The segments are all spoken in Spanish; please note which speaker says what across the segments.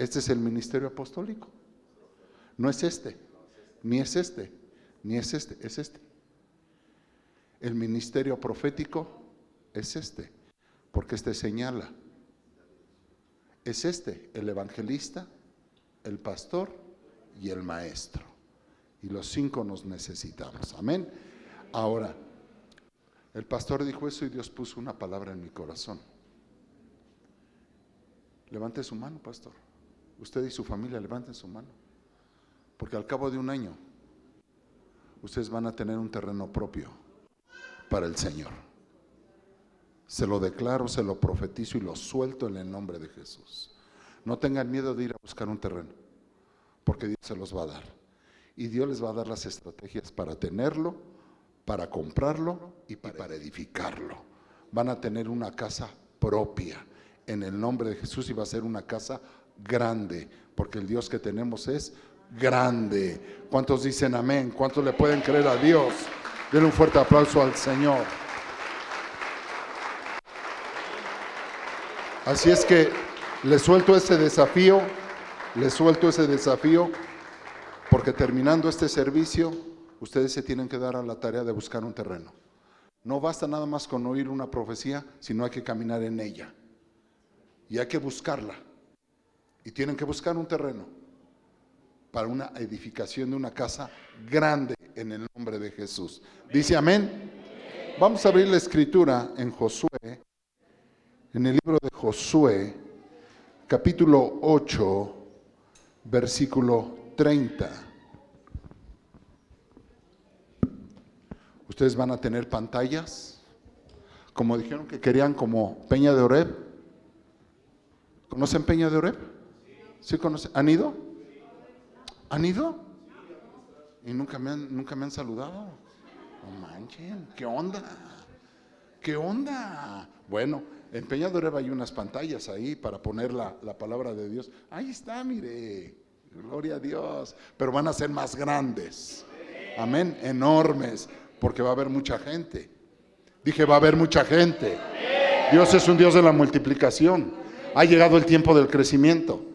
Speaker 1: Este es el ministerio apostólico. No es este, ni es este, ni es este, es este. El ministerio profético es este, porque este señala. Es este, el evangelista, el pastor y el maestro. Y los 5 nos necesitamos. Amén. Ahora, el pastor dijo eso y Dios puso una palabra en mi corazón. Levante su mano, pastor. Usted y su familia levanten su mano. Porque al cabo de un año, ustedes van a tener un terreno propio para el Señor. Se lo declaro, se lo profetizo y lo suelto en el nombre de Jesús. No tengan miedo de ir a buscar un terreno, porque Dios se los va a dar. Y Dios les va a dar las estrategias para tenerlo, para comprarlo y para edificarlo. Van a tener una casa propia en el nombre de Jesús y va a ser una casa grande, porque el Dios que tenemos es grande. ¿Cuántos dicen amén? ¿Cuántos le pueden creer a Dios? Denle un fuerte aplauso al Señor. Así es que les suelto ese desafío, porque terminando este servicio, ustedes se tienen que dar a la tarea de buscar un terreno. No basta nada más con oír una profecía, sino hay que caminar en ella. Y hay que buscarla. Y tienen que buscar un terreno para una edificación de una casa grande en el nombre de Jesús. ¿Dice amén? Vamos a abrir la escritura en Josué, en el libro de Josué, capítulo 8, versículo 30. Ustedes van a tener pantallas, como dijeron que querían, como Peña de Oreb. ¿Conocen Peña de Oreb? ¿Sí conocen? ¿Han ido? ¿Han ido? Y nunca me han saludado. No manchen, ¿qué onda? ¿Qué onda? Bueno, en Peña de Oreb hay unas pantallas ahí para poner la palabra de Dios. Ahí está, mire, gloria a Dios. Pero van a ser más grandes, amén, enormes, porque va a haber mucha gente. Dije, va a haber mucha gente. Dios es un Dios de la multiplicación. Ha llegado el tiempo del crecimiento.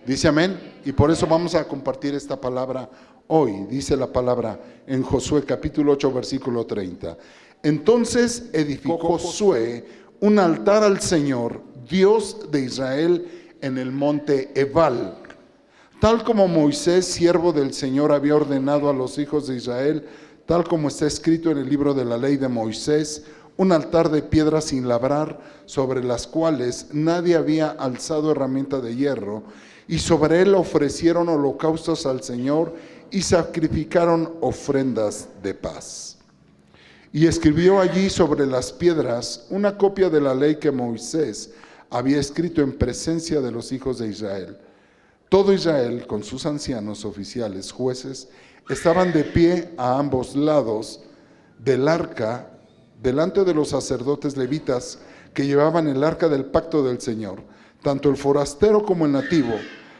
Speaker 1: Dice amén. Y por eso vamos a compartir esta palabra hoy. Dice la palabra en Josué capítulo 8 versículo 30. Entonces edificó Josué un altar al Señor, Dios de Israel, en el monte Ebal, tal como Moisés, siervo del Señor, había ordenado a los hijos de Israel, tal como está escrito en el libro de la ley de Moisés, un altar de piedra sin labrar, sobre las cuales nadie había alzado herramienta de hierro, y sobre él ofrecieron holocaustos al Señor y sacrificaron ofrendas de paz. Y escribió allí sobre las piedras una copia de la ley que Moisés había escrito en presencia de los hijos de Israel. Todo Israel, con sus ancianos, oficiales, jueces, estaban de pie a ambos lados del arca, delante de los sacerdotes levitas que llevaban el arca del pacto del Señor, tanto el forastero como el nativo.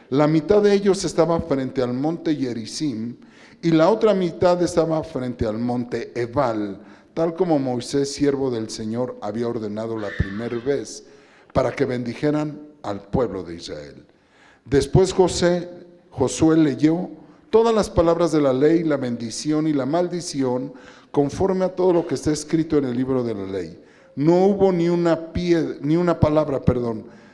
Speaker 1: La mitad de ellos estaba frente al monte Gerizim y la otra mitad estaba frente al monte Ebal, tal como Moisés, siervo del Señor, había ordenado la primera vez, para que bendijeran al pueblo de Israel. Después Josué leyó todas las palabras de la ley, la bendición y la maldición, conforme a todo lo que está escrito en el libro de la ley. No hubo ni una palabra,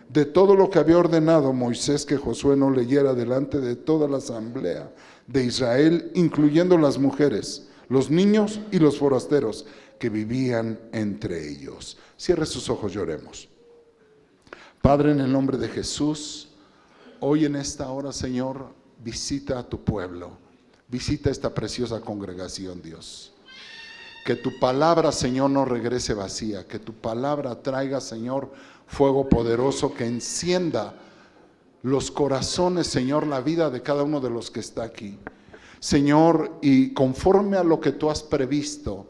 Speaker 1: de todo lo que había ordenado Moisés que Josué no leyera delante de toda la asamblea de Israel, incluyendo las mujeres, los niños y los forasteros que vivían entre ellos. Cierre sus ojos, lloremos. Padre, en el nombre de Jesús, hoy en esta hora, Señor, visita a tu pueblo, visita esta preciosa congregación, Dios. Que tu palabra, Señor, no regrese vacía, que tu palabra traiga, Señor, fuego poderoso que encienda los corazones, Señor, la vida de cada uno de los que está aquí. Señor, y conforme a lo que tú has previsto,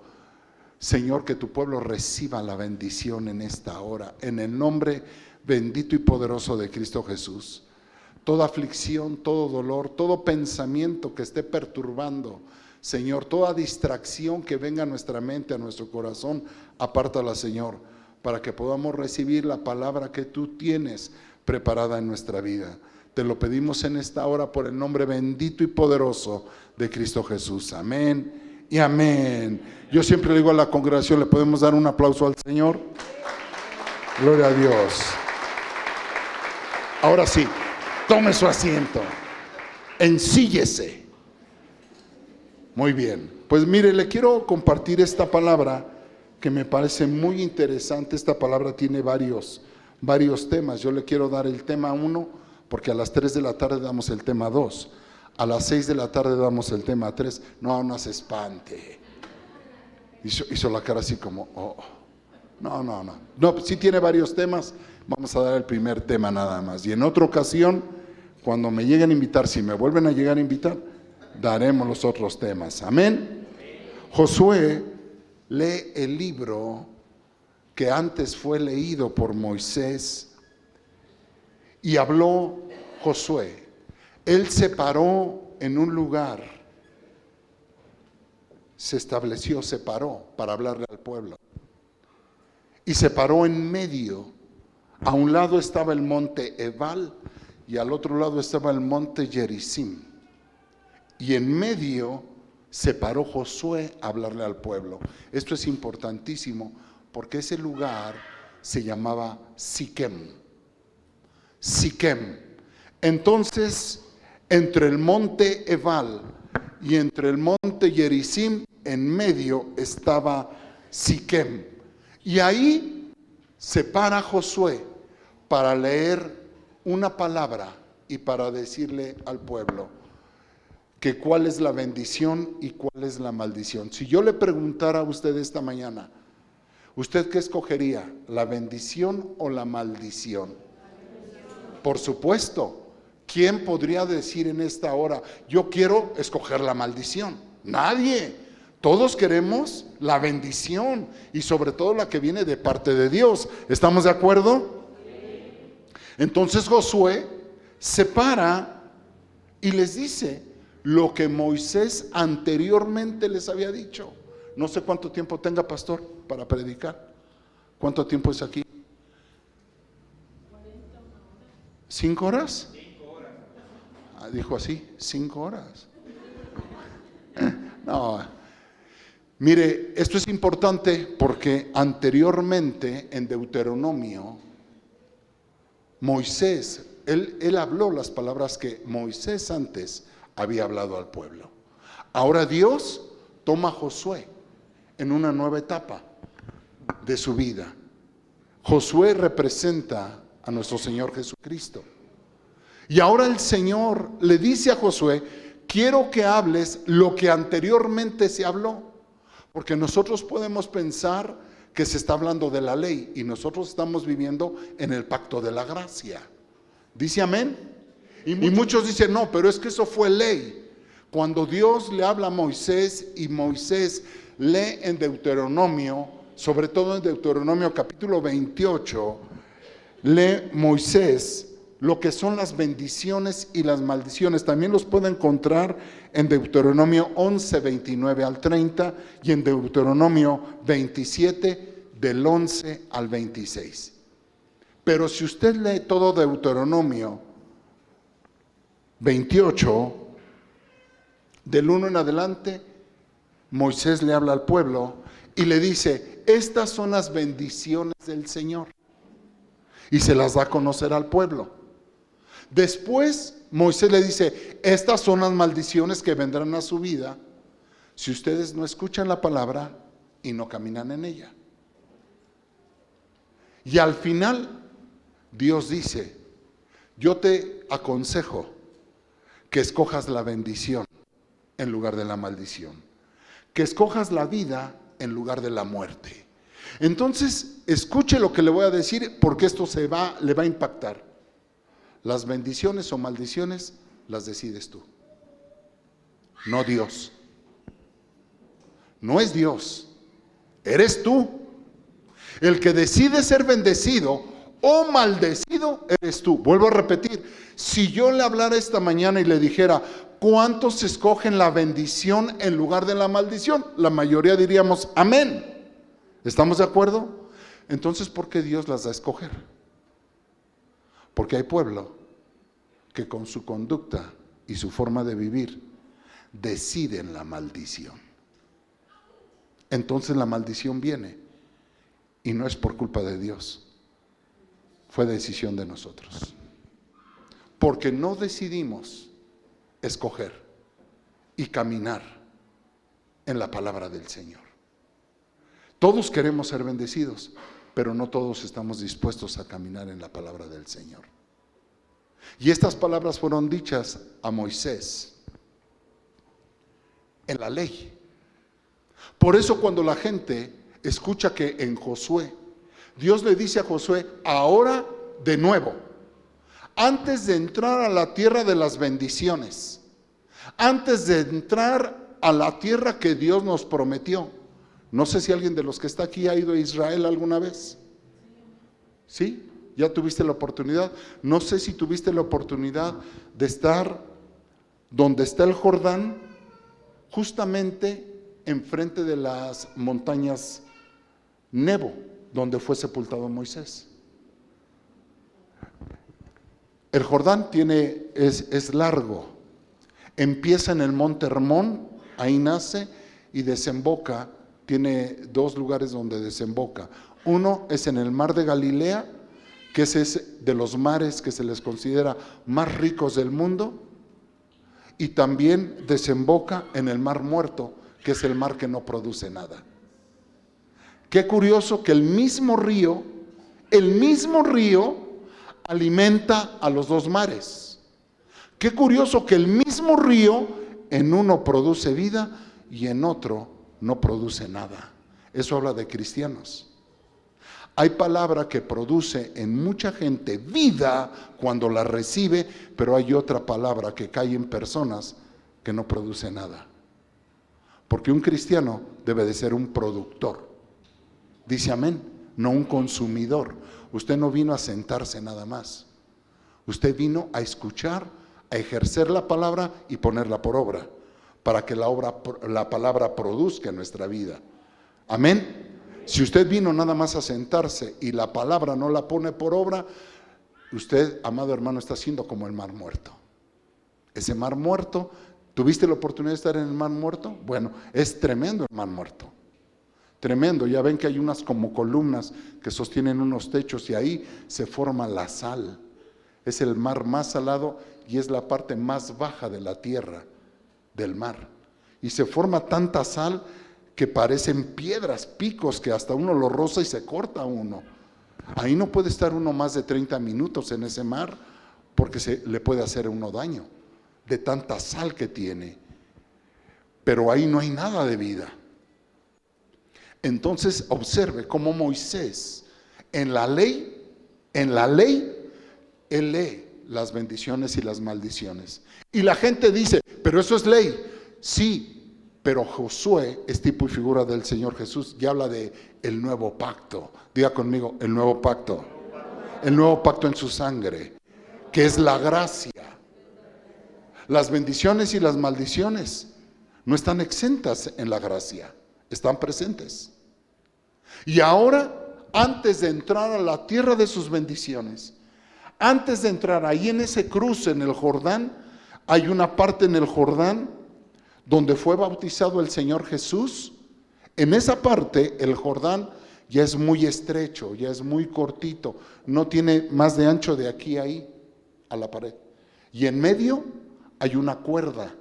Speaker 1: Señor, que tu pueblo reciba la bendición en esta hora, en el nombre bendito y poderoso de Cristo Jesús. Toda aflicción, todo dolor, todo pensamiento que esté perturbando, Señor, toda distracción que venga a nuestra mente, a nuestro corazón, apártala, Señor, para que podamos recibir la palabra que tú tienes preparada en nuestra vida. Te lo pedimos en esta hora por el nombre bendito y poderoso de Cristo Jesús. Amén y amén. Yo siempre le digo a la congregación, ¿le podemos dar un aplauso al Señor? Gloria a Dios. Ahora sí, tome su asiento. Ensíllese. Muy bien. Pues mire, le quiero compartir esta palabra que me parece muy interesante. Esta palabra tiene varios temas. Yo le quiero dar el tema 1, porque a las 3 de la tarde damos el tema 2. A las 6 de la tarde damos el tema 3. No se espante. Hizo la cara así como, oh. No, sí tiene varios temas. Vamos a dar el primer tema nada más. Y en otra ocasión, cuando me lleguen a invitar, si me vuelven a llegar a invitar, daremos los otros temas. Amén. Josué lee el libro que antes fue leído por Moisés y habló Josué. Él se paró en un lugar, se paró para hablarle al pueblo. Y se paró en medio. A un lado estaba el monte Ebal y al otro lado estaba el monte Gerizim. Y en medio se paró Josué a hablarle al pueblo. Esto es importantísimo porque ese lugar se llamaba Siquem. Entonces, entre el monte Ebal y entre el monte Gerizim, en medio estaba Siquem. Y ahí se para Josué para leer una palabra y para decirle al pueblo que cuál es la bendición y cuál es la maldición. Si yo le preguntara a usted esta mañana, ¿usted qué escogería? ¿La bendición o la maldición? Por supuesto. ¿Quién podría decir en esta hora, yo quiero escoger la maldición? Nadie. Todos queremos la bendición y sobre todo la que viene de parte de Dios. ¿Estamos de acuerdo? Entonces Josué se para y les dice lo que Moisés anteriormente les había dicho. No sé cuánto tiempo tenga, pastor, para predicar. ¿Cuánto tiempo es aquí? 5 horas. Dijo así, 5 horas. No, mire, esto es importante porque anteriormente en Deuteronomio, Moisés, él habló las palabras que Moisés antes había hablado al pueblo. Ahora Dios toma a Josué en una nueva etapa de su vida. Josué representa a nuestro Señor Jesucristo. Y ahora el Señor le dice a Josué, quiero que hables lo que anteriormente se habló. Porque nosotros podemos pensar que se está hablando de la ley y nosotros estamos viviendo en el pacto de la gracia. ¿Dice amén? Y muchos dicen, no, pero es que eso fue ley. Cuando Dios le habla a Moisés y Moisés lee en Deuteronomio, sobre todo en Deuteronomio capítulo 28, lee Moisés lo que son las bendiciones y las maldiciones. También los puede encontrar en Deuteronomio 11, 29 al 30 y en Deuteronomio 27, del 11 al 26. Pero si usted lee todo Deuteronomio 28, del 1 en adelante, Moisés le habla al pueblo y le dice, estas son las bendiciones del Señor. Y se las da a conocer al pueblo. Después Moisés le dice, estas son las maldiciones que vendrán a su vida si ustedes no escuchan la palabra y no caminan en ella. Y al final Dios dice, yo te aconsejo que escojas la bendición en lugar de la maldición, que escojas la vida en lugar de la muerte. Entonces, escuche lo que le voy a decir porque esto le va a impactar. Las bendiciones o maldiciones las decides tú, no Dios. No es Dios, eres tú. El que decide ser bendecido o maldecido eres tú. Vuelvo a repetir, si yo le hablara esta mañana y le dijera, ¿cuántos escogen la bendición en lugar de la maldición? La mayoría diríamos, amén. ¿Estamos de acuerdo? Entonces, ¿por qué Dios las da a escoger? Porque hay pueblo que con su conducta y su forma de vivir deciden la maldición. Entonces la maldición viene y no es por culpa de Dios, fue decisión de nosotros. Porque no decidimos escoger y caminar en la palabra del Señor. Todos queremos ser bendecidos, pero no todos estamos dispuestos a caminar en la palabra del Señor. Y estas palabras fueron dichas a Moisés en la ley. Por eso cuando la gente escucha que en Josué, Dios le dice a Josué, ahora de nuevo, antes de entrar a la tierra de las bendiciones, antes de entrar a la tierra que Dios nos prometió. No sé si alguien de los que está aquí ha ido a Israel alguna vez. ¿Sí? ¿Ya tuviste la oportunidad? No sé si tuviste la oportunidad de estar donde está el Jordán, justamente enfrente de las montañas Nebo, donde fue sepultado Moisés. El Jordán es largo. Empieza en el monte Hermón, ahí nace y desemboca. Tiene dos lugares donde desemboca. Uno es en el mar de Galilea, que es de los mares que se les considera más ricos del mundo, y también desemboca en el mar Muerto, que es el mar que no produce nada. Qué curioso que el mismo río alimenta a los dos mares. Qué curioso que el mismo río en uno produce vida y en otro no produce nada. Eso habla de cristianos. Hay palabra que produce en mucha gente vida cuando la recibe, pero hay otra palabra que cae en personas que no produce nada. Porque un cristiano debe de ser un productor. Dice amén, no un consumidor. Usted no vino a sentarse nada más. Usted vino a escuchar, a ejercer la palabra y ponerla por obra, para que la palabra produzca en nuestra vida. Amén. Si usted vino nada más a sentarse y la palabra no la pone por obra, usted, amado hermano, está siendo como el mar muerto. Ese mar muerto, ¿tuviste la oportunidad de estar en el mar muerto? Bueno, es tremendo el mar muerto. Tremendo, ya ven que hay unas como columnas que sostienen unos techos y ahí se forma la sal. Es el mar más salado y es la parte más baja de la tierra, del mar. Y se forma tanta sal que parecen piedras, picos, que hasta uno lo roza y se corta uno. Ahí no puede estar uno más de 30 minutos en ese mar porque se le puede hacer a uno daño de tanta sal que tiene. Pero ahí no hay nada de vida. Entonces observe cómo Moisés en la ley, él lee las bendiciones y las maldiciones. Y la gente dice, pero eso es ley. Sí, pero Josué es tipo y figura del Señor Jesús y habla de el nuevo pacto. Diga conmigo, el nuevo pacto. El nuevo pacto en su sangre, que es la gracia. Las bendiciones y las maldiciones no están exentas en la gracia, están presentes. Y ahora, antes de entrar a la tierra de sus bendiciones, antes de entrar ahí en ese cruce en el Jordán, hay una parte en el Jordán donde fue bautizado el Señor Jesús. En esa parte el Jordán ya es muy estrecho, ya es muy cortito, no tiene más de ancho de aquí a ahí, a la pared. Y en medio hay una cuerda.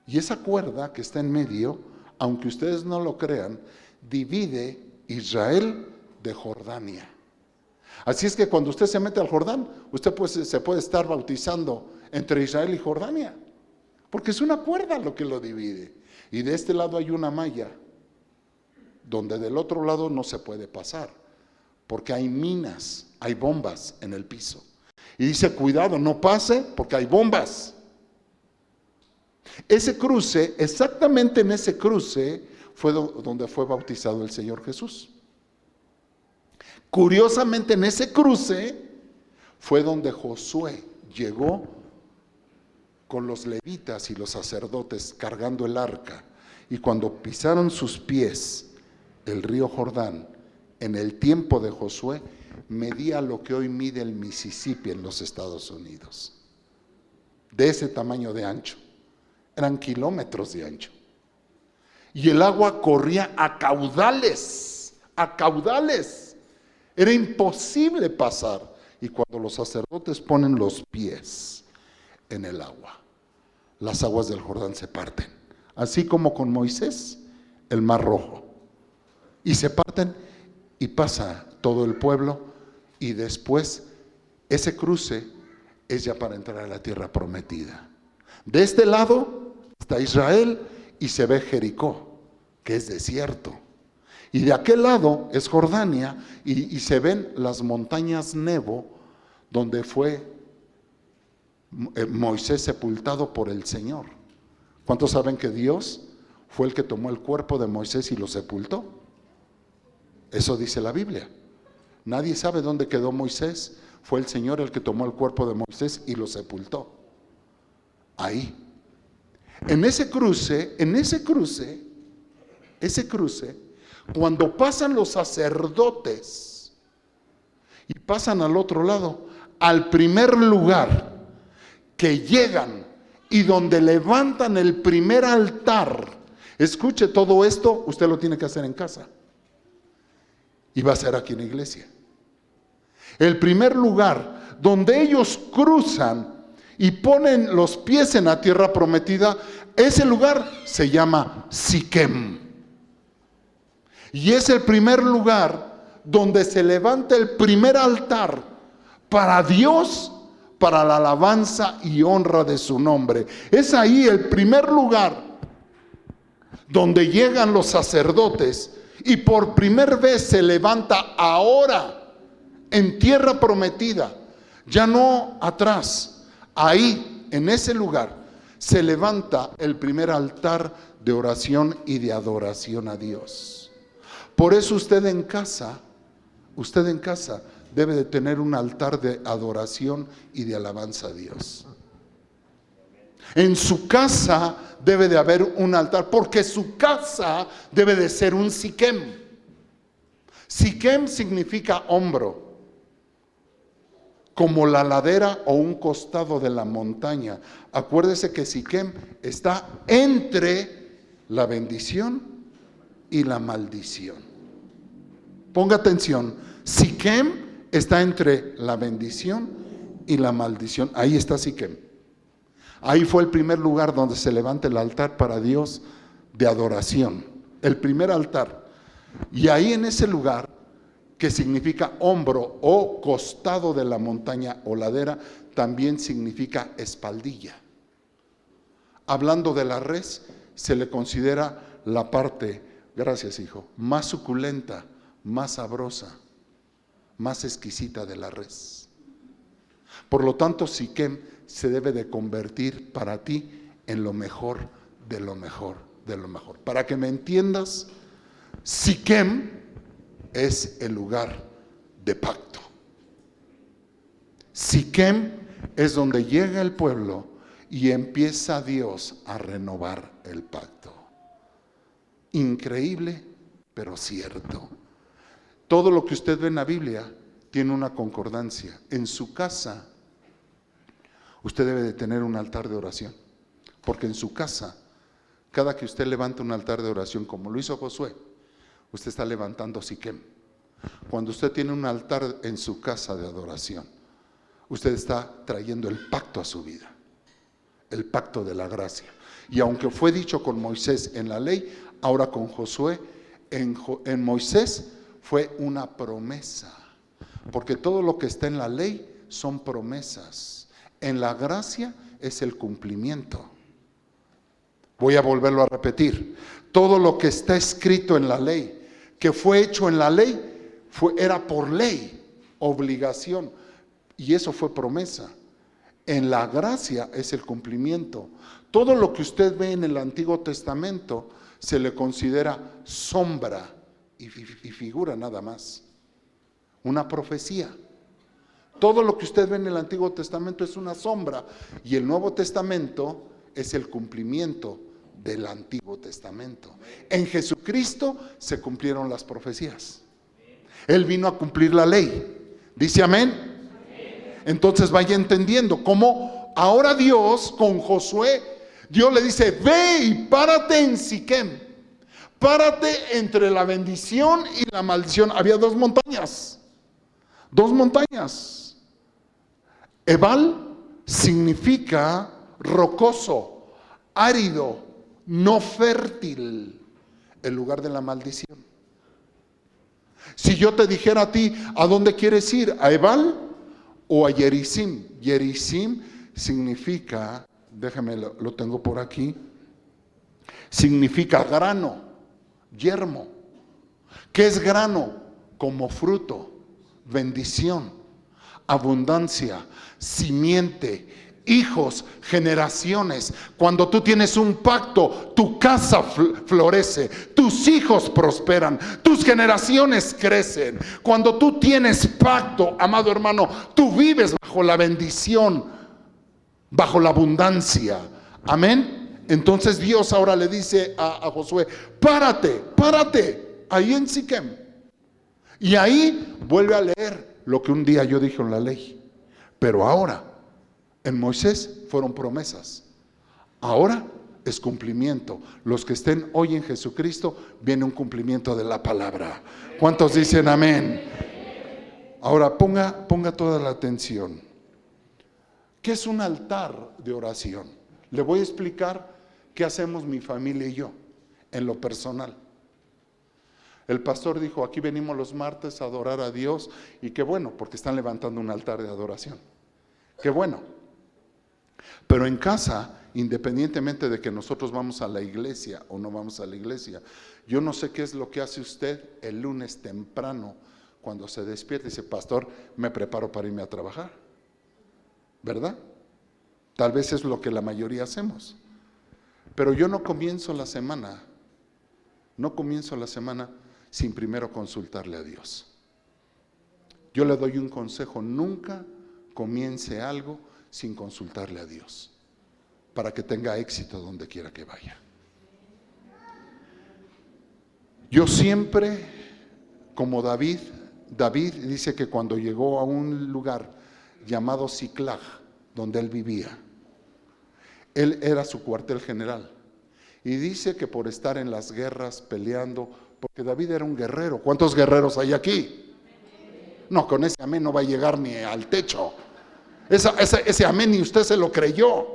Speaker 1: Y esa cuerda que está en medio, aunque ustedes no lo crean, divide Israel de Jordania. Así es que cuando usted se mete al Jordán, usted se puede estar bautizando entre Israel y Jordania, porque es una cuerda lo que lo divide. Y de este lado hay una malla, donde del otro lado no se puede pasar, porque hay minas, hay bombas en el piso. Y dice, cuidado, no pase, porque hay bombas. Ese cruce, exactamente en ese cruce, fue donde fue bautizado el Señor Jesús. Curiosamente, en ese cruce fue donde Josué llegó con los levitas y los sacerdotes cargando el arca. Y cuando pisaron sus pies el río Jordán, en el tiempo de Josué, medía lo que hoy mide el Mississippi en los Estados Unidos. De ese tamaño de ancho. Eran kilómetros de ancho. Y el agua corría a caudales, a caudales. Era imposible pasar. Y cuando los sacerdotes ponen los pies en el agua, las aguas del Jordán se parten. Así como con Moisés, el Mar Rojo. Y se parten y pasa todo el pueblo. Y después ese cruce es ya para entrar a la tierra prometida. De este lado está Israel y se ve Jericó, que es desierto. Y de aquel lado es Jordania y se ven las montañas Nebo, donde fue Moisés sepultado por el Señor. ¿Cuántos saben que Dios fue el que tomó el cuerpo de Moisés y lo sepultó? Eso dice la Biblia. Nadie sabe dónde quedó Moisés. Fue el Señor el que tomó el cuerpo de Moisés y lo sepultó. Ahí. En ese cruce, cuando pasan los sacerdotes y pasan al otro lado, al primer lugar que llegan y donde levantan el primer altar, escuche, todo esto usted lo tiene que hacer en casa y va a ser aquí en la iglesia. El primer lugar donde ellos cruzan y ponen los pies en la tierra prometida, ese lugar se llama Siquem. Y es el primer lugar donde se levanta el primer altar para Dios, para la alabanza y honra de su nombre. Es ahí el primer lugar donde llegan los sacerdotes y por primera vez se levanta ahora en tierra prometida, ya no atrás, ahí en ese lugar se levanta el primer altar de oración y de adoración a Dios. Por eso usted en casa debe de tener un altar de adoración y de alabanza a Dios. En su casa debe de haber un altar, porque su casa debe de ser un Siquem. Siquem significa hombro, como la ladera o un costado de la montaña. Acuérdese que Siquem está entre la bendición y la maldición. Ponga atención, Siquem está entre la bendición y la maldición. Ahí está Siquem. Ahí fue el primer lugar donde se levanta el altar para Dios de adoración. El primer altar. Y ahí en ese lugar, que significa hombro o costado de la montaña o ladera, también significa espaldilla. Hablando de la res, se le considera la parte, gracias hijo, más suculenta, más sabrosa, más exquisita de la res. Por lo tanto, Siquem se debe de convertir para ti en lo mejor de lo mejor de lo mejor. Para que me entiendas, Siquem es el lugar de pacto. Siquem es donde llega el pueblo y empieza Dios a renovar el pacto. Increíble, pero cierto. Todo lo que usted ve en la Biblia tiene una concordancia. En su casa, usted debe de tener un altar de oración, porque en su casa, cada que usted levanta un altar de oración, como lo hizo Josué, usted está levantando Siquem. Cuando usted tiene un altar en su casa de adoración, usted está trayendo el pacto a su vida, el pacto de la gracia. Y aunque fue dicho con Moisés en la ley, ahora con Josué, en Moisés fue una promesa, porque todo lo que está en la ley son promesas. En la gracia es el cumplimiento. Voy a volverlo a repetir. Todo lo que está escrito en la ley, que fue hecho en la ley, era por ley, obligación, y eso fue promesa. En la gracia es el cumplimiento. Todo lo que usted ve en el Antiguo Testamento se le considera sombra y figura nada más. Una profecía. Todo lo que usted ve en el Antiguo Testamento es una sombra, y el Nuevo Testamento es el cumplimiento del Antiguo Testamento. En Jesucristo se cumplieron las profecías. Él vino a cumplir la ley. ¿Dice amén? Entonces vaya entendiendo cómo ahora Dios con Josué, Dios le dice, ve y párate en Siquem. Párate entre la bendición y la maldición. Había dos montañas. Dos montañas. Ebal significa rocoso, árido, no fértil, el lugar de la maldición. Si yo te dijera a ti, ¿a dónde quieres ir? ¿A Ebal o a Gerizim? Gerizim significa, déjame, lo tengo por aquí, significa grano, yermo. ¿Qué es grano? Como fruto, bendición, abundancia, simiente, hijos, generaciones. Cuando tú tienes un pacto, tu casa florece, tus hijos prosperan, tus generaciones crecen. Cuando tú tienes pacto, amado hermano, tú vives bajo la bendición, bajo la abundancia. Amén. Entonces Dios ahora le dice a Josué, párate ahí en Siquem. Y ahí vuelve a leer lo que un día yo dije en la ley. Pero ahora en Moisés fueron promesas. Ahora es cumplimiento. Los que estén hoy en Jesucristo, viene un cumplimiento de la palabra. ¿Cuántos dicen amén? Ahora ponga toda la atención. ¿Qué es un altar de oración? Le voy a explicar qué hacemos mi familia y yo en lo personal. El pastor dijo, aquí venimos los martes a adorar a Dios, y qué bueno, porque están levantando un altar de adoración. Qué bueno. Pero en casa, independientemente de que nosotros vamos a la iglesia o no vamos a la iglesia, yo no sé qué es lo que hace usted el lunes temprano cuando se despierta y dice, pastor, me preparo para irme a trabajar. ¿Verdad? Tal vez es lo que la mayoría hacemos. Pero yo no comienzo la semana sin primero consultarle a Dios. Yo le doy un consejo, nunca comience algo sin consultarle a Dios, para que tenga éxito donde quiera que vaya. Yo siempre, como David dice que cuando llegó a un lugar llamado Siclag, donde él vivía, él era su cuartel general, y dice que por estar en las guerras peleando, porque David era un guerrero. ¿Cuántos guerreros hay aquí? No, con ese amén no va a llegar ni al techo. Ese amén ni usted se lo creyó.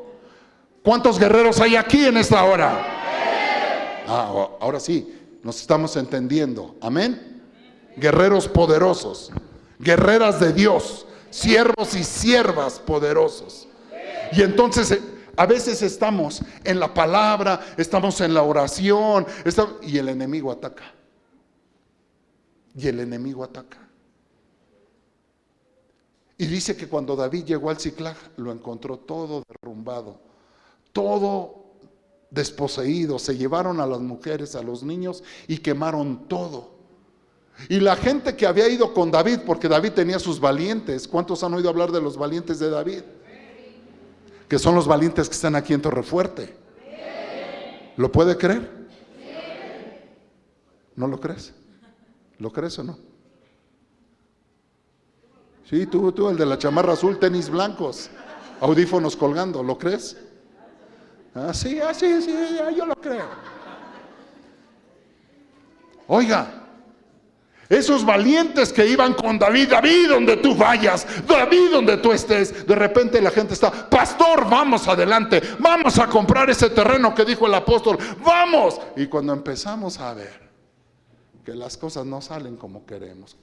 Speaker 1: ¿Cuántos guerreros hay aquí en esta hora? Ahora sí, nos estamos entendiendo. Amén. Guerreros poderosos, guerreras de Dios, siervos y siervas poderosos. Y entonces a veces estamos en la palabra, estamos en la oración, y el enemigo ataca. Y dice que cuando David llegó al Siclag, lo encontró todo derrumbado, todo desposeído. Se llevaron a las mujeres, a los niños, y quemaron todo. Y la gente que había ido con David, porque David tenía sus valientes. ¿Cuántos han oído hablar de los valientes de David? Que son los valientes que están aquí en Torrefuerte. ¿Lo puede creer? ¿No lo crees? ¿Lo crees o no? Sí, tú, el de la chamarra azul, tenis blancos, audífonos colgando, ¿lo crees? Sí, yo lo creo. Oiga, esos valientes que iban con David, David donde tú vayas, David donde tú estés, de repente la gente está, pastor, vamos adelante, vamos a comprar ese terreno que dijo el apóstol, vamos. Y cuando empezamos a ver que las cosas no salen como queremos,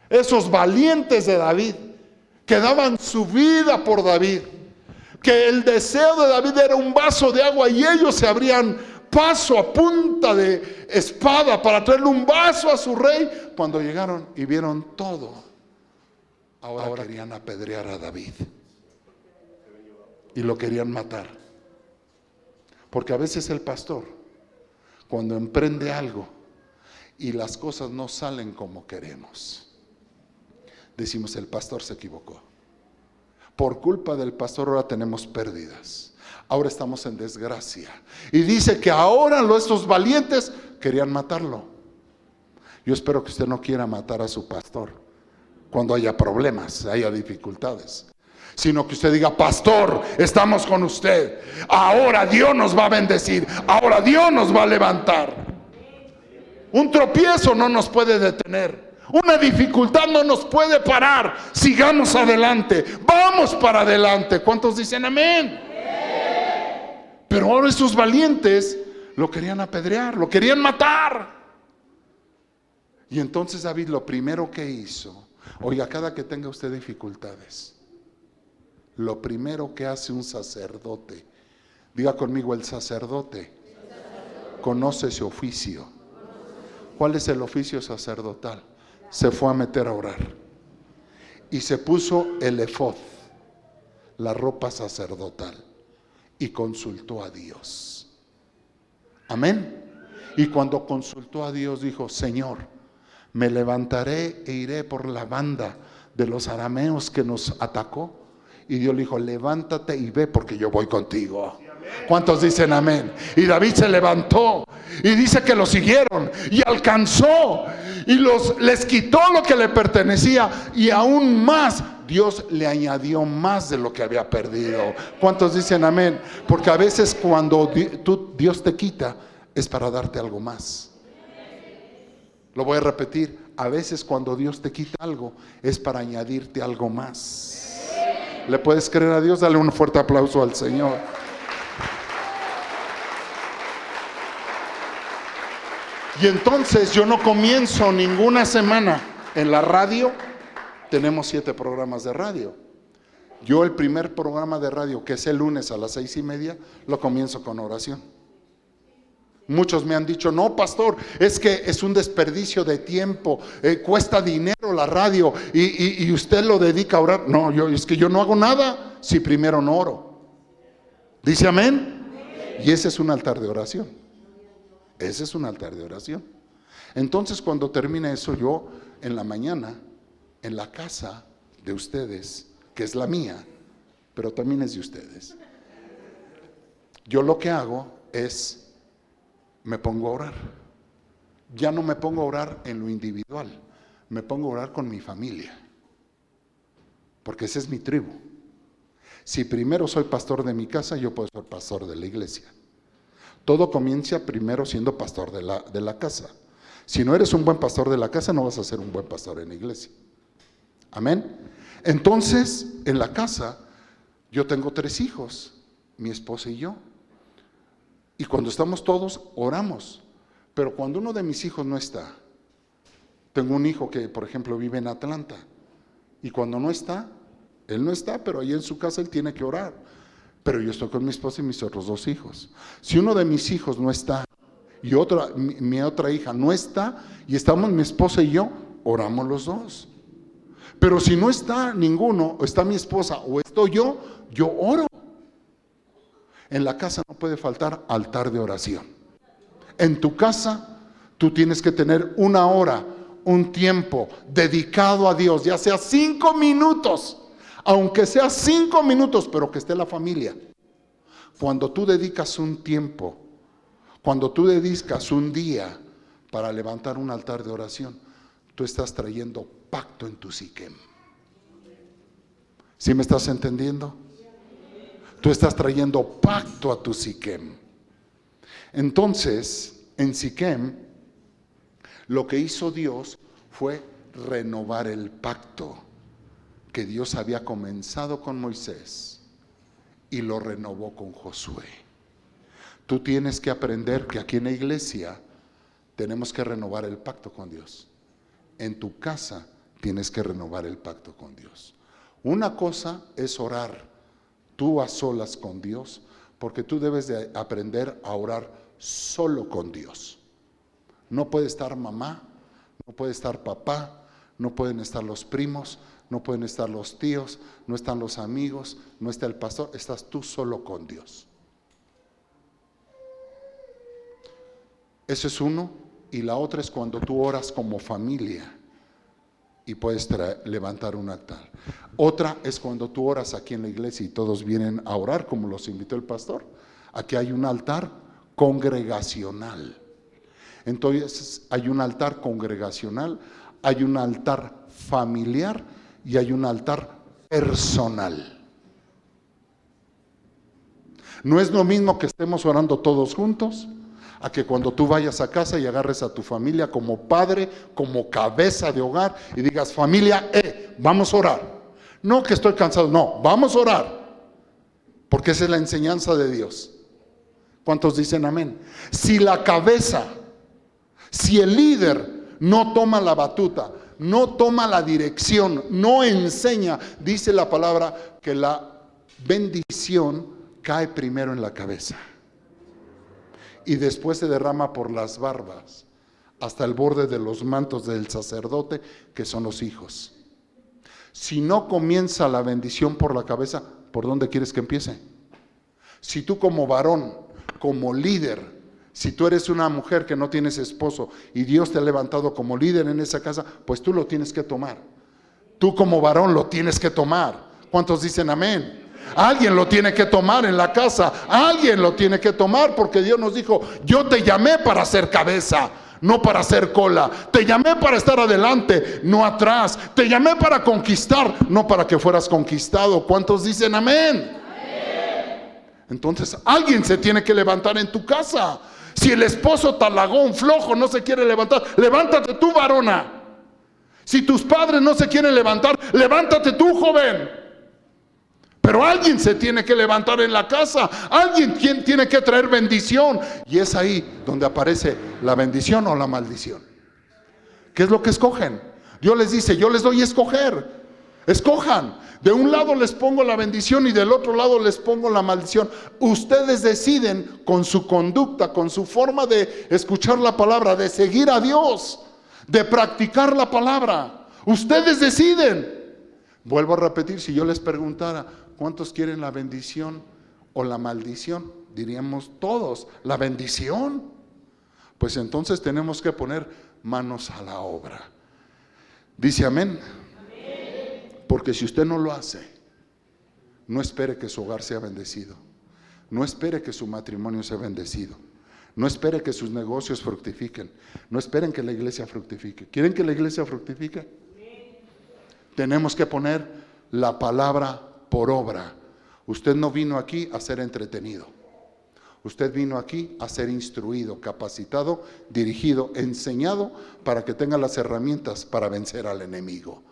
Speaker 1: esos valientes de David, que daban su vida por David, que el deseo de David era un vaso de agua y ellos se abrían paso a punta de espada para traerle un vaso a su rey. Cuando llegaron y vieron todo, ahora querían apedrear a David y lo querían matar. Porque a veces el pastor, cuando emprende algo y las cosas no salen como queremos, decimos, el pastor se equivocó. Por culpa del pastor ahora tenemos pérdidas. Ahora estamos en desgracia. Y dice que ahora estos valientes querían matarlo. Yo espero que usted no quiera matar a su pastor cuando haya problemas, haya dificultades, sino que usted diga: pastor, estamos con usted, ahora Dios nos va a bendecir, ahora Dios nos va a levantar. Un tropiezo no nos puede detener, una dificultad no nos puede parar. Sigamos adelante, vamos para adelante. ¿Cuántos dicen amén? Pero ahora esos valientes lo querían apedrear, lo querían matar. Y entonces David lo primero que hizo, oiga, cada que tenga usted dificultades, lo primero que hace un sacerdote, diga conmigo: el sacerdote conoce su oficio. ¿Cuál es el oficio sacerdotal? Se fue a meter a orar y se puso el efod, la ropa sacerdotal, y consultó a Dios. Amén. Y cuando consultó a Dios dijo: Señor, me levantaré e iré por la banda de los arameos que nos atacó. Y Dios le dijo: levántate y ve, porque yo voy contigo. ¿Cuántos dicen amén? Y David se levantó y dice que lo siguieron y alcanzó y les quitó lo que le pertenecía, y aún más Dios le añadió más de lo que había perdido. ¿Cuántos dicen amén? Porque a veces cuando Dios te quita es para darte algo más. Lo voy a repetir: a veces cuando Dios te quita algo es para añadirte algo más. ¿Le puedes creer a Dios? Dale un fuerte aplauso al Señor. Y entonces yo no comienzo ninguna semana en la radio. Tenemos 7 programas de radio. Yo el primer programa de radio, que es el lunes a las 6:30, lo comienzo con oración. Muchos me han dicho: no, pastor, es que es un desperdicio de tiempo, cuesta dinero la radio y usted lo dedica a orar. No, es que yo no hago nada si primero no oro. ¿Dice amén? Y ese es un altar de oración. Ese es un altar de oración. Entonces, cuando termine eso, yo en la mañana, en la casa de ustedes, que es la mía, pero también es de ustedes, yo lo que hago es, me pongo a orar. Ya no me pongo a orar en lo individual, me pongo a orar con mi familia, porque esa es mi tribu. Si primero soy pastor de mi casa, yo puedo ser pastor de la iglesia. Todo comienza primero siendo pastor de la casa. Si no eres un buen pastor de la casa, no vas a ser un buen pastor en la iglesia. Amén. Entonces, en la casa, yo tengo 3 hijos, mi esposa y yo. Y cuando estamos todos, oramos. Pero cuando uno de mis hijos no está, tengo un hijo que, por ejemplo, vive en Atlanta. Y cuando no está, él no está, pero ahí en su casa él tiene que orar. Pero yo estoy con mi esposa y mis otros 2 hijos. Si uno de mis hijos no está y mi otra hija no está, y estamos mi esposa y yo, oramos los 2. Pero si no está ninguno, o está mi esposa o estoy yo oro. En la casa no puede faltar altar de oración. En tu casa tú tienes que tener una hora, un tiempo dedicado a Dios, ya sea 5 minutos. Aunque sea 5 minutos, pero que esté la familia. Cuando tú dedicas un tiempo, cuando tú dedicas un día para levantar un altar de oración, tú estás trayendo pacto en tu Siquem. ¿Sí me estás entendiendo? Tú estás trayendo pacto a tu Siquem. Entonces, en Siquem, lo que hizo Dios fue renovar el pacto que Dios había comenzado con Moisés y lo renovó con Josué. Tú tienes que aprender que aquí en la iglesia tenemos que renovar el pacto con Dios. En tu casa tienes que renovar el pacto con Dios. Una cosa es orar tú a solas con Dios, porque tú debes de aprender a orar solo con Dios. No puede estar mamá, no puede estar papá, no pueden estar los primos, no pueden estar los tíos, no están los amigos, no está el pastor, estás tú solo con Dios. Eso es uno. Y la otra es cuando tú oras como familia y puedes levantar un altar. Otra es cuando tú oras aquí en la iglesia y todos vienen a orar como los invitó el pastor. Aquí hay un altar congregacional. Entonces hay un altar congregacional, hay un altar familiar y hay un altar personal. No es lo mismo que estemos orando todos juntos, a que cuando tú vayas a casa y agarres a tu familia como padre, como cabeza de hogar y digas, familia, vamos a orar. No que estoy cansado, no, vamos a orar. Porque esa es la enseñanza de Dios. ¿Cuántos dicen amén? Si la cabeza, si el líder no toma la batuta, no toma la dirección, no enseña, dice la palabra que la bendición cae primero en la cabeza y después se derrama por las barbas hasta el borde de los mantos del sacerdote, que son los hijos. Si no comienza la bendición por la cabeza, ¿por dónde quieres que empiece? Si tú como varón, como líder, si tú eres una mujer que no tienes esposo y Dios te ha levantado como líder en esa casa, pues tú lo tienes que tomar. Tú como varón lo tienes que tomar. ¿Cuántos dicen amén? Alguien lo tiene que tomar en la casa, alguien lo tiene que tomar, porque Dios nos dijo, yo te llamé para ser cabeza, no para ser cola. Te llamé para estar adelante, no atrás. Te llamé para conquistar, no para que fueras conquistado. ¿Cuántos dicen amén? Entonces alguien se tiene que levantar en tu casa. Si el esposo talagón, flojo, no se quiere levantar, levántate tú, varona. Si tus padres no se quieren levantar, levántate tú, joven. Pero alguien se tiene que levantar en la casa. Alguien tiene que traer bendición. Y es ahí donde aparece la bendición o la maldición. ¿Qué es lo que escogen? Dios les dice, yo les doy a escoger. Escojan. De un lado les pongo la bendición y del otro lado les pongo la maldición. Ustedes deciden con su conducta, con su forma de escuchar la palabra, de seguir a Dios, de practicar la palabra. Ustedes deciden. Vuelvo a repetir, si yo les preguntara, ¿cuántos quieren la bendición o la maldición? Diríamos todos, la bendición. Pues entonces tenemos que poner manos a la obra. Dice amén. Porque si usted no lo hace, no espere que su hogar sea bendecido. No espere que su matrimonio sea bendecido. No espere que sus negocios fructifiquen. No esperen que la iglesia fructifique. ¿Quieren que la iglesia fructifique? Tenemos que poner la palabra por obra. Usted no vino aquí a ser entretenido. Usted vino aquí a ser instruido, capacitado, dirigido, enseñado para que tenga las herramientas para vencer al enemigo.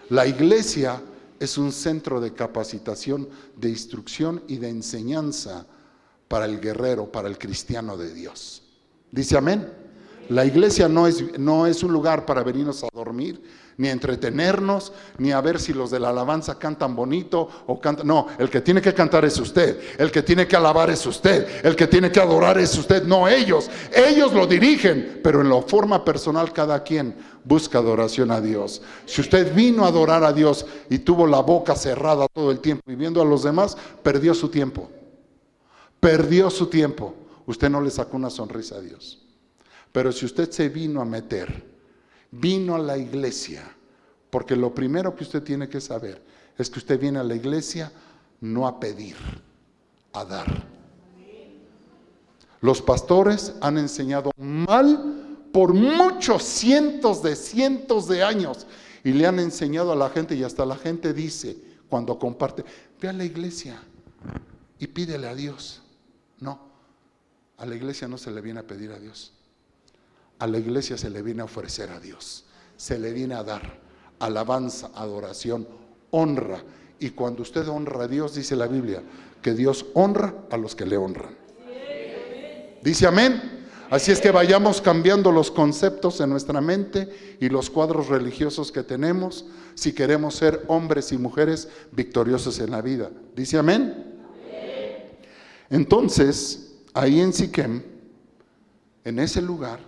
Speaker 1: La iglesia es un centro de capacitación, de instrucción y de enseñanza para el guerrero, para el cristiano de Dios. ¿Dice amén? La iglesia no es un lugar para venirnos a dormir, ni a entretenernos, ni a ver si los de la alabanza cantan bonito o cantan. No, el que tiene que cantar es usted, el que tiene que alabar es usted, el que tiene que adorar es usted, no ellos. Ellos lo dirigen, pero en la forma personal cada quien busca adoración a Dios. Si usted vino a adorar a Dios y tuvo la boca cerrada todo el tiempo y viendo a los demás, perdió su tiempo. Perdió su tiempo. Usted no le sacó una sonrisa a Dios. Pero si usted se vino a meter, vino a la iglesia, porque lo primero que usted tiene que saber es que usted viene a la iglesia no a pedir, a dar. Los pastores han enseñado mal por muchos cientos de años y le han enseñado a la gente, y hasta la gente dice cuando comparte, ve a la iglesia y pídele a Dios. No, a la iglesia no se le viene a pedir a Dios. A la iglesia se le viene a ofrecer a Dios, se le viene a dar alabanza, adoración, honra. Y cuando usted honra a Dios, dice la Biblia, que Dios honra a los que le honran. Dice amén. Así es que vayamos cambiando los conceptos en nuestra mente y los cuadros religiosos que tenemos si queremos ser hombres y mujeres victoriosos en la vida. Dice amén. Entonces, ahí en Siquem, en ese lugar,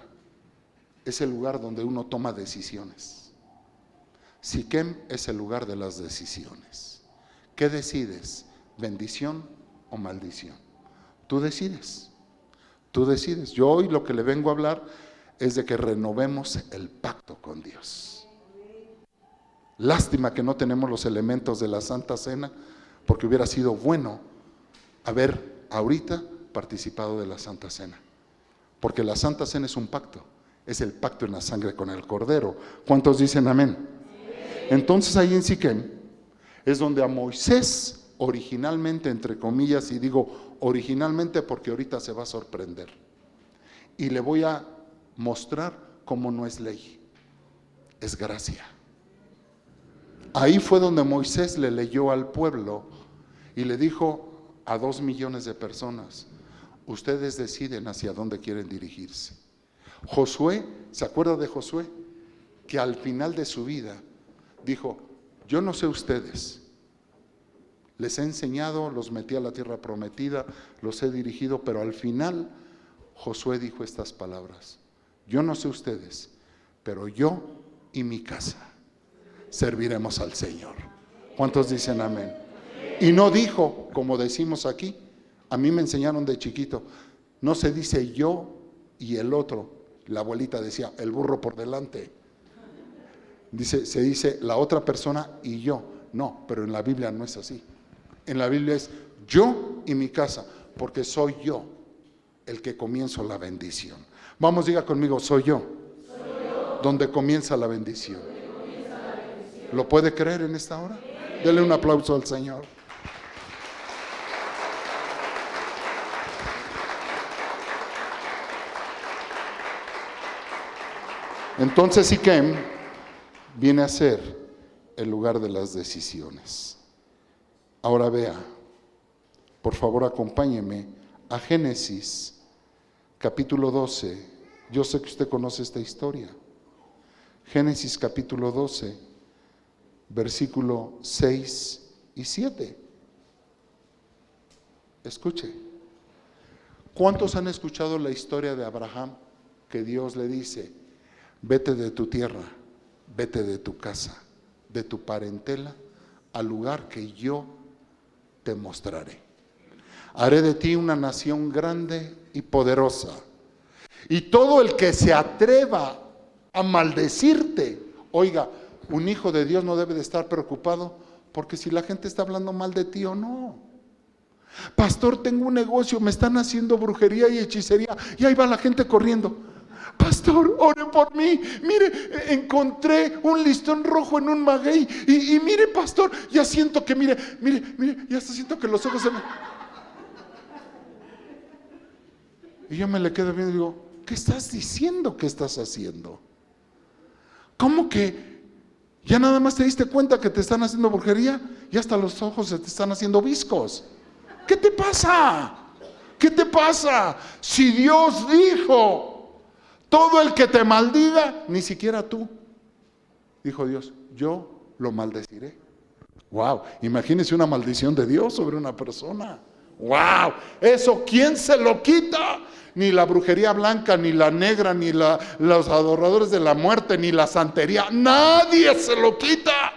Speaker 1: es el lugar donde uno toma decisiones. Siquem es el lugar de las decisiones. ¿Qué decides? ¿Bendición o maldición? Tú decides. Tú decides. Yo hoy lo que le vengo a hablar es de que renovemos el pacto con Dios. Lástima que no tenemos los elementos de la Santa Cena, porque hubiera sido bueno haber ahorita participado de la Santa Cena. Porque la Santa Cena es un pacto. Es el pacto en la sangre con el Cordero. ¿Cuántos dicen amén? Entonces ahí en Siquem es donde a Moisés originalmente, entre comillas, y digo originalmente porque ahorita se va a sorprender, y le voy a mostrar cómo no es ley, es gracia. Ahí fue donde Moisés le leyó al pueblo y le dijo a 2 millones de personas: ustedes deciden hacia dónde quieren dirigirse. Josué, ¿se acuerda de Josué? Que al final de su vida dijo: yo no sé ustedes, les he enseñado, los metí a la tierra prometida, los he dirigido, pero al final Josué dijo estas palabras: yo no sé ustedes, pero yo y mi casa serviremos al Señor. ¿Cuántos dicen amén? Y no dijo, como decimos aquí, a mí me enseñaron de chiquito, no se dice yo y el otro. La abuelita decía, el burro por delante. Se dice la otra persona y yo. No, pero en la Biblia no es así. En la Biblia es yo y mi casa, porque soy yo el que comienzo la bendición. Vamos, diga conmigo, soy yo. Donde comienza la bendición. ¿Lo puede creer en esta hora? Dele un aplauso al Señor. Entonces Siquem viene a ser el lugar de las decisiones. Ahora vea, por favor acompáñeme a Génesis capítulo 12. Yo sé que usted conoce esta historia. Génesis capítulo 12, versículo 6 y 7. Escuche. ¿Cuántos han escuchado la historia de Abraham, que Dios le dice: vete de tu tierra, vete de tu casa, de tu parentela, al lugar que yo te mostraré? Haré de ti una nación grande y poderosa. Y todo el que se atreva a maldecirte, oiga, un hijo de Dios no debe de estar preocupado porque si la gente está hablando mal de ti o no. Pastor, tengo un negocio, me están haciendo brujería y hechicería, y ahí va la gente corriendo. Pastor, ore por mí. Mire, encontré un listón rojo en un maguey. Y mire, pastor, ya siento que, mire, ya hasta siento que los ojos se me... Y yo me le quedo viendo y digo, ¿qué estás diciendo? ¿Qué estás haciendo? ¿Cómo que ya nada más te diste cuenta que te están haciendo brujería? Y hasta los ojos se te están haciendo viscos. ¿Qué te pasa? ¿Qué te pasa? Si Dios dijo, todo el que te maldiga, ni siquiera tú, dijo Dios, yo lo maldeciré. Wow, imagínese una maldición de Dios sobre una persona. Wow, eso ¿quién se lo quita? Ni la brujería blanca, ni la negra, ni los adoradores de la muerte, ni la santería. Nadie se lo quita.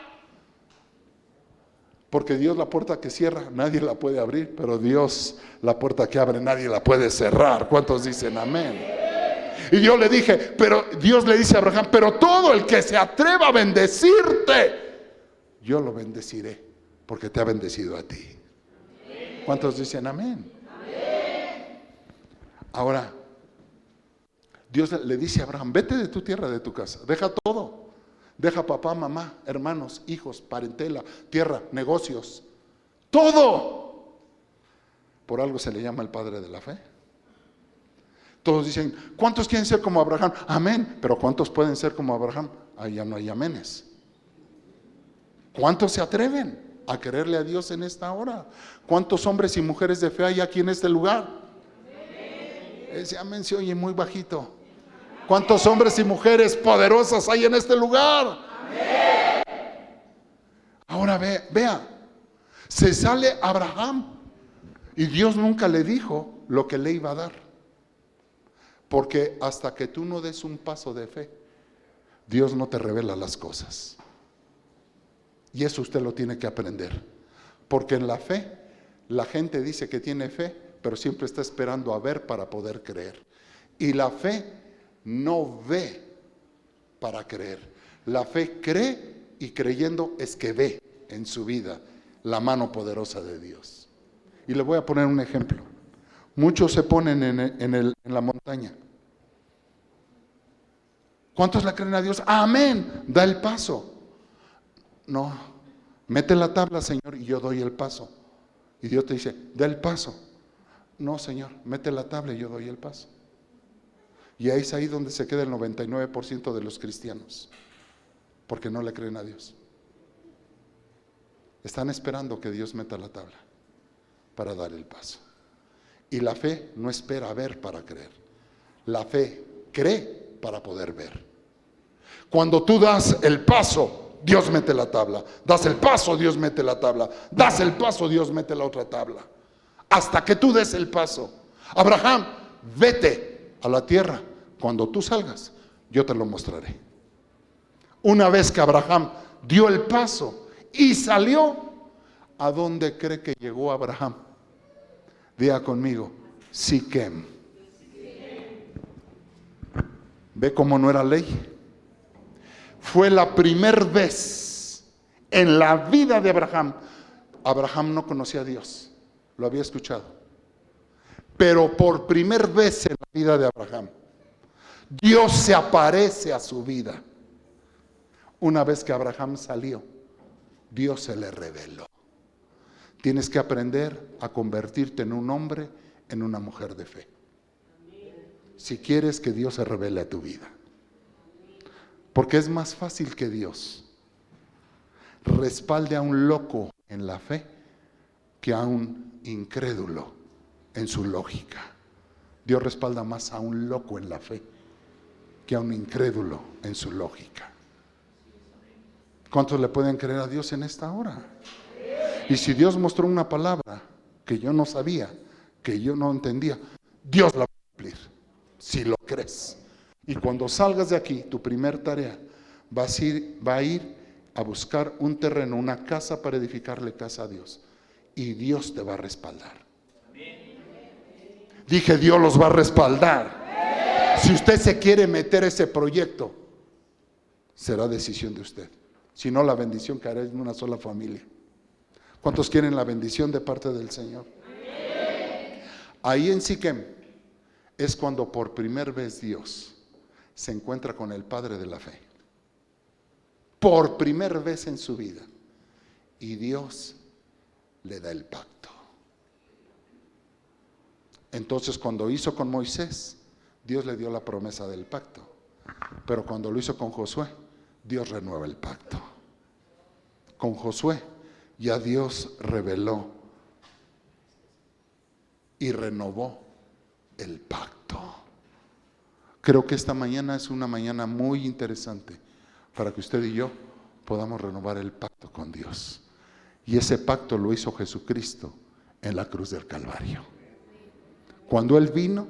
Speaker 1: Porque Dios la puerta que cierra, nadie la puede abrir. Pero Dios la puerta que abre, nadie la puede cerrar. ¿Cuántos dicen amén? Y yo le dije, pero Dios le dice a Abraham, pero todo el que se atreva a bendecirte, yo lo bendeciré, porque te ha bendecido a ti. ¿Cuántos dicen amén? Ahora, Dios le dice a Abraham, vete de tu tierra, de tu casa, deja todo. Deja papá, mamá, hermanos, hijos, parentela, tierra, negocios, todo. Por algo se le llama el padre de la fe. Todos dicen, ¿cuántos quieren ser como Abraham? Amén, pero ¿cuántos pueden ser como Abraham? Ahí ya no hay amenes. ¿Cuántos se atreven a quererle a Dios en esta hora? ¿Cuántos hombres y mujeres de fe hay aquí en este lugar? Ese amén se oye muy bajito. ¿Cuántos hombres y mujeres poderosas hay en este lugar? Ahora vea, se sale Abraham y Dios nunca le dijo lo que le iba a dar. Porque hasta que tú no des un paso de fe, Dios no te revela las cosas. Y eso usted lo tiene que aprender. Porque en la fe, la gente dice que tiene fe, pero siempre está esperando a ver para poder creer. Y la fe no ve para creer. La fe cree y creyendo es que ve en su vida la mano poderosa de Dios. Y le voy a poner un ejemplo. Muchos se ponen en la montaña ¿Cuántos le creen a Dios? Amén. Da el paso. No, mete la tabla, Señor, y yo doy el paso. Y Dios te dice, da el paso. No, Señor, mete la tabla y yo doy el paso. Y ahí es ahí donde se queda el 99% de los cristianos, porque no le creen a Dios. Están esperando que Dios meta la tabla para dar el paso. Y la fe no espera a ver para creer. La fe cree para poder ver. Cuando tú das el paso, Dios mete la tabla. Das el paso, Dios mete la tabla. Das el paso, Dios mete la otra tabla. Hasta que tú des el paso. Abraham, vete a la tierra. Cuando tú salgas, yo te lo mostraré. Una vez que Abraham dio el paso y salió, ¿a dónde cree que llegó Abraham? Diga conmigo, Siquem. ¿Ve cómo no era ley? Fue la primera vez en la vida de Abraham. Abraham no conocía a Dios, lo había escuchado. Pero por primera vez en la vida de Abraham, Dios se aparece a su vida. Una vez que Abraham salió, Dios se le reveló. Tienes que aprender a convertirte en un hombre, en una mujer de fe. Si quieres que Dios se revele a tu vida. Porque es más fácil que Dios respalde a un loco en la fe que a un incrédulo en su lógica. Dios respalda más a un loco en la fe que a un incrédulo en su lógica. ¿Cuántos le pueden creer a Dios en esta hora? Y si Dios mostró una palabra que yo no sabía, que yo no entendía, Dios la va a cumplir, si lo crees. Y cuando salgas de aquí, tu primer tarea va a ir a buscar un terreno, una casa para edificarle casa a Dios. Y Dios te va a respaldar. Dije, Dios los va a respaldar. Si usted se quiere meter ese proyecto, será decisión de usted. Si no, la bendición caerá en una sola familia. ¿Cuántos quieren la bendición de parte del Señor? Ahí en Siquem es cuando por primera vez Dios se encuentra con el padre de la fe. Por primera vez en su vida. Y Dios le da el pacto. Entonces, cuando hizo con Moisés, Dios le dio la promesa del pacto. Pero cuando lo hizo con Josué, Dios renueva el pacto. Con Josué ya Dios reveló y renovó el pacto. Creo que esta mañana es una mañana muy interesante para que usted y yo podamos renovar el pacto con Dios. Y ese pacto lo hizo Jesucristo en la cruz del Calvario. Cuando Él vino,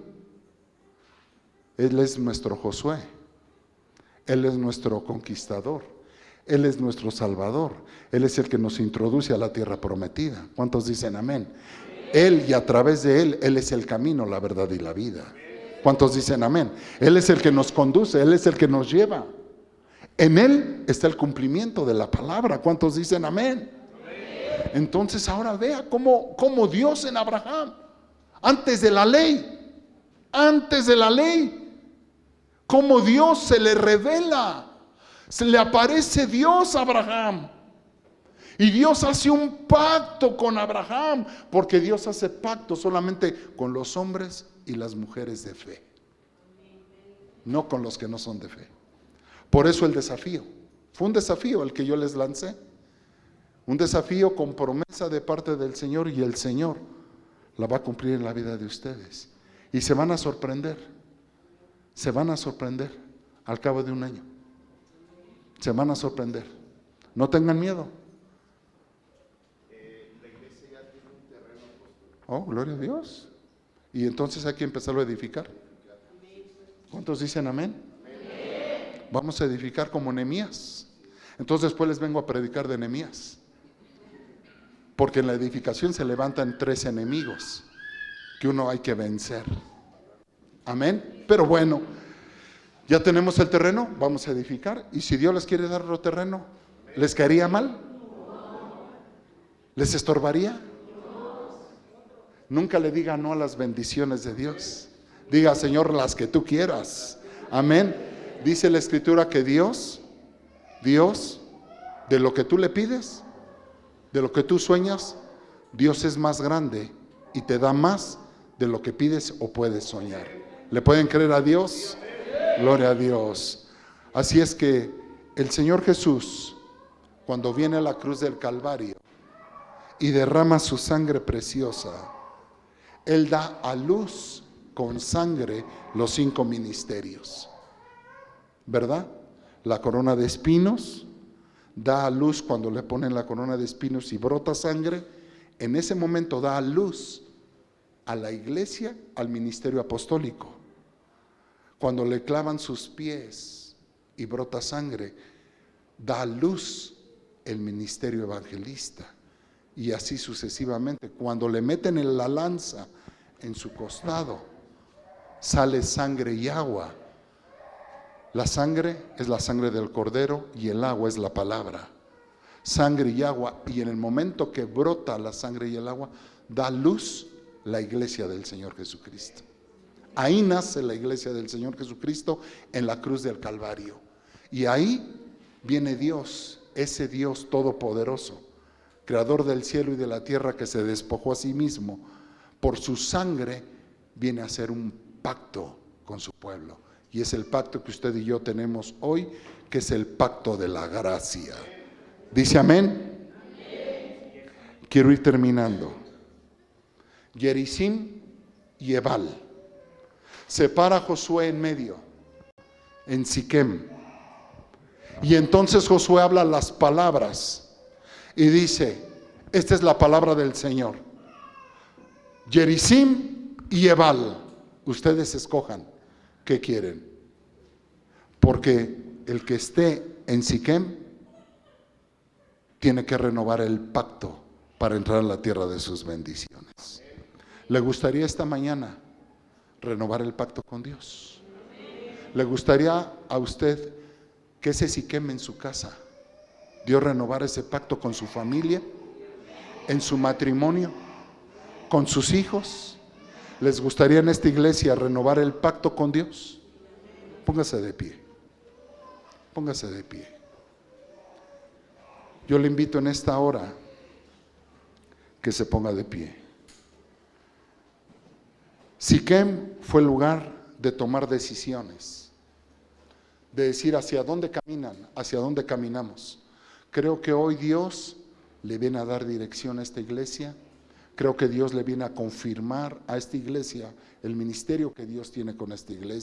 Speaker 1: Él es nuestro Josué. Él es nuestro conquistador. Él es nuestro Salvador. Él es el que nos introduce a la tierra prometida. ¿Cuántos dicen amén? Él, y a través de Él, Él es el camino, la verdad y la vida. ¿Cuántos dicen amén? Él es el que nos conduce, Él es el que nos lleva. En Él está el cumplimiento de la palabra. ¿Cuántos dicen amén? Entonces ahora vea cómo Dios en Abraham, antes de la ley, cómo Dios se le revela. Se le aparece Dios a Abraham. Y Dios hace un pacto con Abraham, porque Dios hace pacto solamente con los hombres y las mujeres de fe, no con los que no son de fe. Por eso el desafío, fue un desafío el que yo les lancé, un desafío con promesa de parte del Señor, y el Señor la va a cumplir en la vida de ustedes. Y se van a sorprender al cabo de un año. Se van a sorprender. No tengan miedo.
Speaker 2: La iglesia ya tiene un terreno.
Speaker 1: Oh, gloria a Dios. Y entonces hay que empezarlo a edificar. ¿Cuántos dicen amén? Amén. Vamos a edificar como Nehemías. Entonces después les vengo a predicar de Nehemías. Porque en la edificación se levantan 3 enemigos que uno hay que vencer. Amén. Pero bueno, ya tenemos el terreno, vamos a edificar. Y si Dios les quiere dar otro terreno, ¿les caería mal? ¿Les estorbaría? Nunca le diga no a las bendiciones de Dios. Diga, Señor, las que tú quieras. Amén. Dice la Escritura que Dios, de lo que tú le pides, de lo que tú sueñas, Dios es más grande y te da más de lo que pides o puedes soñar. ¿Le pueden creer a Dios? Gloria a Dios. Así es que el Señor Jesús, cuando viene a la cruz del Calvario y derrama su sangre preciosa, Él da a luz con sangre los 5 ministerios, ¿verdad? La corona de espinos, da a luz cuando le ponen la corona de espinos y brota sangre. En ese momento da a luz a la iglesia, al ministerio apostólico. Cuando le clavan sus pies y brota sangre, da a luz el ministerio evangelista. Y así sucesivamente. Cuando le meten la lanza en su costado, sale sangre y agua. La sangre es la sangre del Cordero y el agua es la palabra. Sangre y agua, y en el momento que brota la sangre y el agua, da luz la iglesia del Señor Jesucristo. Ahí nace la iglesia del Señor Jesucristo, en la cruz del Calvario. Y ahí viene Dios, ese Dios todopoderoso, creador del cielo y de la tierra, que se despojó a sí mismo. Por su sangre viene a hacer un pacto con su pueblo. Y es el pacto que usted y yo tenemos hoy, que es el pacto de la gracia. ¿Dice amén? Quiero ir terminando. Gerizim y Ebal. Se para Josué en medio, en Siquem. Y entonces Josué habla las palabras y dice: esta es la palabra del Señor. Gerizim y Ebal, ustedes escojan qué quieren. Porque el que esté en Siquem tiene que renovar el pacto para entrar a la tierra de sus bendiciones. ¿Le gustaría esta mañana renovar el pacto con Dios? ¿Le gustaría a usted que ese Siquem en su casa, Dios renovar ese pacto con su familia, en su matrimonio, con sus hijos? ¿Les gustaría en esta iglesia renovar el pacto con Dios? Póngase de pie. Póngase de pie. Yo le invito en esta hora que se ponga de pie. Siquem fue el lugar de tomar decisiones, de decir hacia dónde caminan, hacia dónde caminamos. Creo que hoy Dios le viene a dar dirección a esta iglesia. Creo que Dios le viene a confirmar a esta iglesia el ministerio que Dios tiene con esta iglesia.